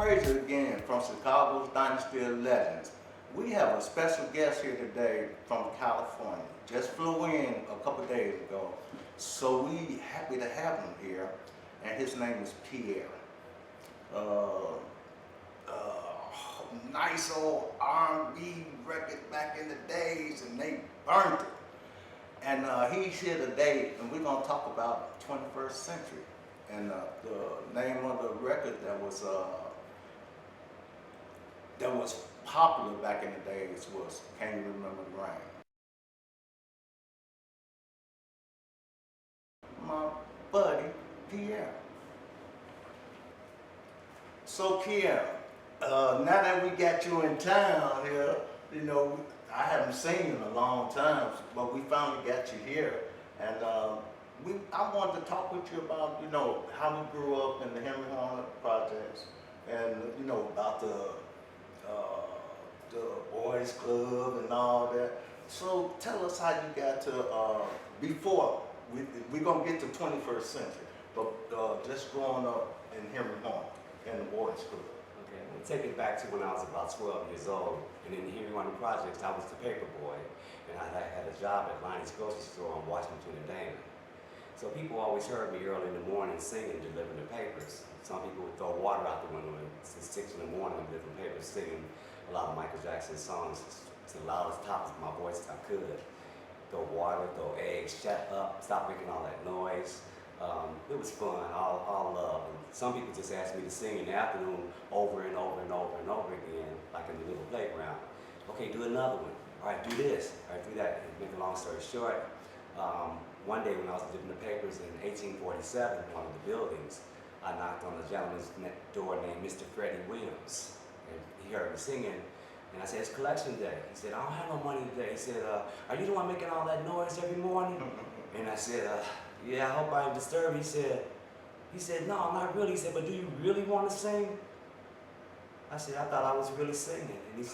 Frazier again from Chicago's Dynasty of Legends. We have a special guest here today from California. Just flew in a couple days ago. So we happy to have him here. And his name is Pierre. Nice old R&B record back in the days, and they burned it. And he's here today, and we're gonna talk about 21st century. And the name of the record that was popular back in the days was "Can You Remember the Rain?" My buddy Pierre. So Pierre, now that we got you in town here, you know, I haven't seen you in a long time, but we finally got you here, and I wanted to talk with you about, you know, how we grew up in the Henry Horner projects, and you know about the boys club and all that. So tell us how you got to before we're gonna get to 21st century, but just growing up in Henry Horner and the boys club. Okay, we'll take it back to when I was about 12 years old, and in the Henry Horner projects, I was the paper boy, and I had a job at Lonnie's grocery store on Washington and Damon. So people always heard me early in the morning singing, delivering the papers. Some people would throw water out the window, and since 6 in the morning, I'm delivering papers, singing a lot of Michael Jackson songs to the loudest top of my voice as I could. Throw water, throw eggs, shut up, stop making all that noise. It was fun, all love. And some people just asked me to sing in the afternoon over and over and over and over again, like in the little playground. Okay, do another one. All right, do this. All right, do that. And make a long story short, one day when I was delivering the papers in 1847, one of the buildings, I knocked on a gentleman's door named Mr. Freddie Williams. And he heard me singing, and I said, "It's collection day." He said, "I don't have no money today." He said, "Are you the one making all that noise every morning?" And I said, "Yeah, I hope I ain't disturbed." He said, "No, I'm not really." He said, "But do you really want to sing?" I said, "I thought I was really singing." And he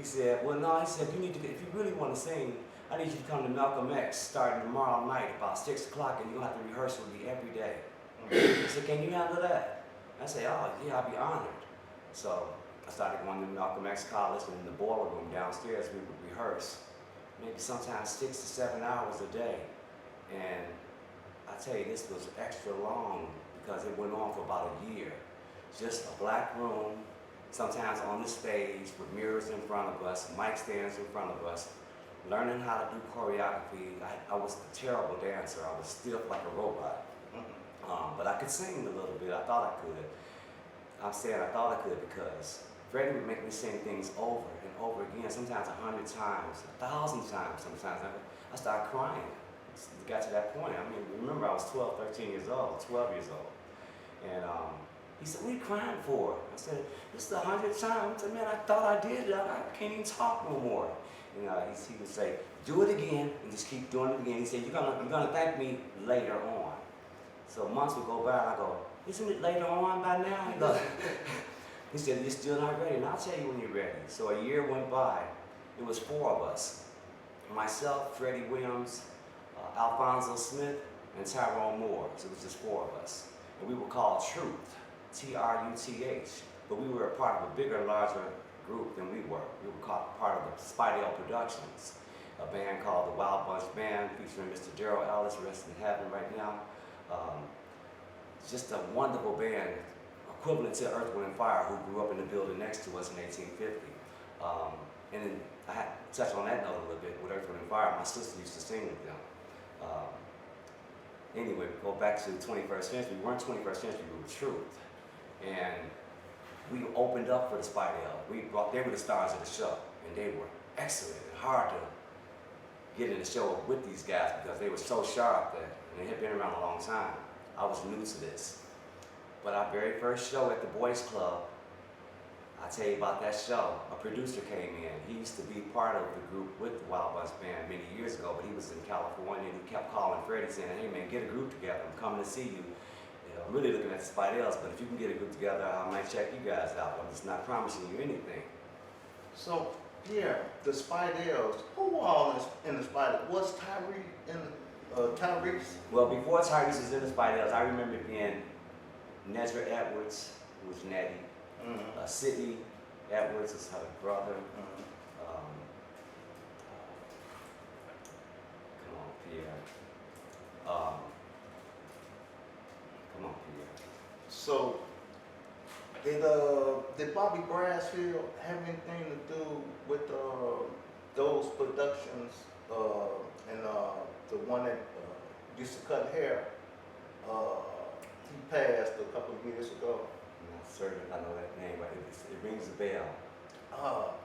said, "Well, no." He said, if you really want to sing, I need you to come to Malcolm X starting tomorrow night about 6 o'clock, and you'll have to rehearse with me every day. He said, "Can you handle that?" I said, "Oh, yeah, I'd be honored." So I started going to Malcolm X College, and in the boiler room downstairs, we would rehearse, maybe sometimes 6 to 7 hours a day. And I tell you, this was extra long because it went on for about a year. Just a black room, sometimes on the stage with mirrors in front of us, mic stands in front of us, learning how to do choreography. I was a terrible dancer. I was stiff like a robot. But I could sing a little bit. I thought I could. I'm saying I thought I could because Freddie would make me sing things over and over again, sometimes 100 times, 1,000 times sometimes. I started crying. It got to that point. I mean, remember I was 12, 13 years old, 12 years old. And he said, "What are you crying for?" I said, "This is the 100th time." I said, "Man, I thought I did it. I can't even talk no more." And he would say, "Do it again," and just keep doing it again. He said, you're gonna thank me later on." So months would go by, and I go, "Isn't it later on by now?" He said, "You're still not ready." And I'll tell you when you're ready. So a year went by. It was 4 of us. Myself, Freddie Williams, Alfonso Smith, and Tyrone Moore. So it was just 4 of us. And we were called Truth, T-R-U-T-H. But we were a part of a bigger, larger group than we were. We were called part of the Spidell Productions, a band called the Wild Bunch Band, featuring Mr. Daryl Ellis, rest in heaven right now. Just a wonderful band, equivalent to Earth, Wind & Fire, who grew up in the building next to us in 1850. And then I had to touch on that note a little bit with Earth, Wind & Fire. My sister used to sing with them. Anyway, go back to the 21st century. We weren't 21st century, we were Truth. And we opened up for the Spidell. They were the stars of the show, and they were excellent and hard to get in the show with these guys because they were so sharp and they had been around a long time. I was new to this. But our very first show at the Boys Club, I'll tell you about that show. A producer came in. He used to be part of the group with the Wild Bunch Band many years ago, but he was in California, and he kept calling Freddie saying, "Hey man, get a group together. I'm coming to see you. I'm really looking at the Spidells, but if you can get a group together, I might check you guys out. I'm just not promising you anything." So Pierre, the Spidells, who all in the Spidells? Was Tyrese? Well, before Tyrese was in the Spidells, I remember being Nezra Edwards, who was Nettie, Sydney Edwards is her brother. Come on, Pierre. Come on, Pierre. So, did Bobby Brassfield have anything to do with those productions and the one that used to cut hair? He passed a couple of years ago. I'm not certain if I know that name, but it rings a bell.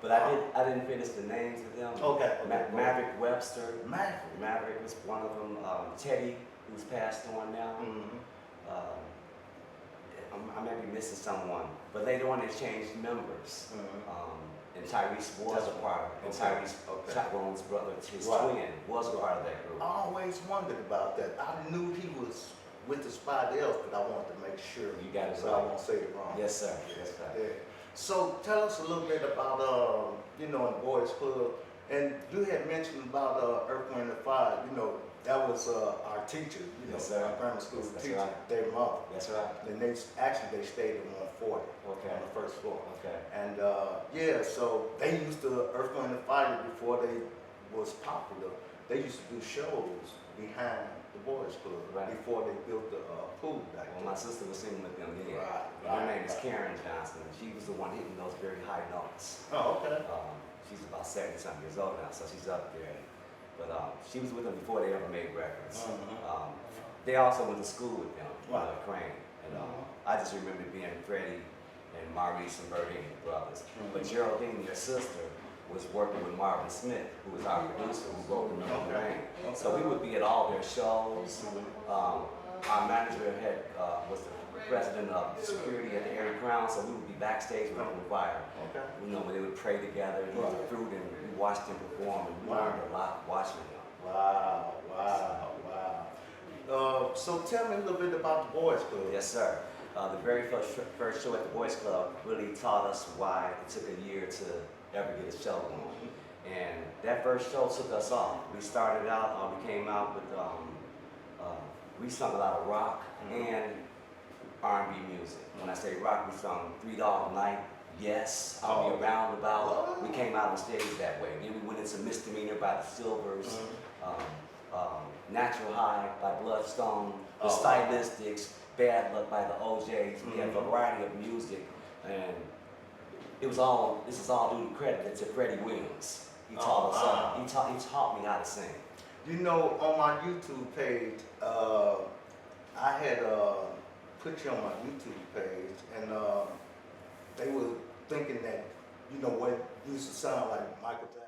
But I didn't finish the names of them. Okay. Maverick Webster. Maverick. Maverick was one of them. Teddy, who's passed on now. I may be missing someone, but later on they changed members. And Tyrese was a part of it. And Tyrone's brother, his twin, was a part of that group. I always wondered about that. I knew he was with the Spider else, but I wanted to make sure. You got it so right. I won't say it wrong. Yes, sir. Yes, sir. Yeah. So tell us a little bit about, in the Boys Club, and you had mentioned about Earth, Wind, and Fire. That was our teacher, yes, sir. Our grammar school That's teacher, right. Dave Mark. That's right. And they stayed at 140 Okay. on the first floor. Okay. And so they used to, Earth, Wind, and Fire before they was popular. They used to do shows behind the Boys Club before they built the pool back Well, my sister was singing with them, yeah. Right. Her name is Karen Johnson, and she was the one hitting those very high notes. Oh, okay. She's about 70-something years old now, so she's up there. But she was with them before they ever made records. They also went to school with them, Crane. And I just remember being Freddie and Maurice and Birdie brothers. But Geraldine, your sister, was working with Marvin Smith, who was our producer, who wrote Remember the Rain. So we would be at all their shows. Our manager was the president of security at the Airy Crown, so we would be backstage with them Fire. Okay. When they would pray together, and eat the fruit, and we watched them perform, and we learned a lot watching them. Wow. So tell me a little bit about the Boys Club. Yes, sir. The very first show at the Boys Club really taught us why it took a year to ever get a show going. And that first show took us off. We started out, we came out with, we sung a lot of rock and R&B music. When I say rock, we sung 3 Dog Night, Yes, I'll Be Around About. We came out on stage that way. Then we went into Misdemeanor by the Sylvers, Natural High by Bloodstone, The Stylistics, Bad Luck by the OJs. We had a variety of music, and this is all due to credit to Freddie Williams. He taught us he taught me how to sing. On my YouTube page, I had put you on my YouTube page, and they were thinking that, what used to sound like Michael Jackson.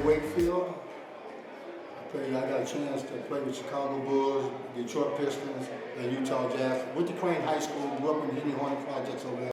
Wakefield. I got a chance to play with Chicago Bulls, Detroit Pistons, and Utah Jazz. Went to Crane High School, grew up in the Henry Hornet Projects over there.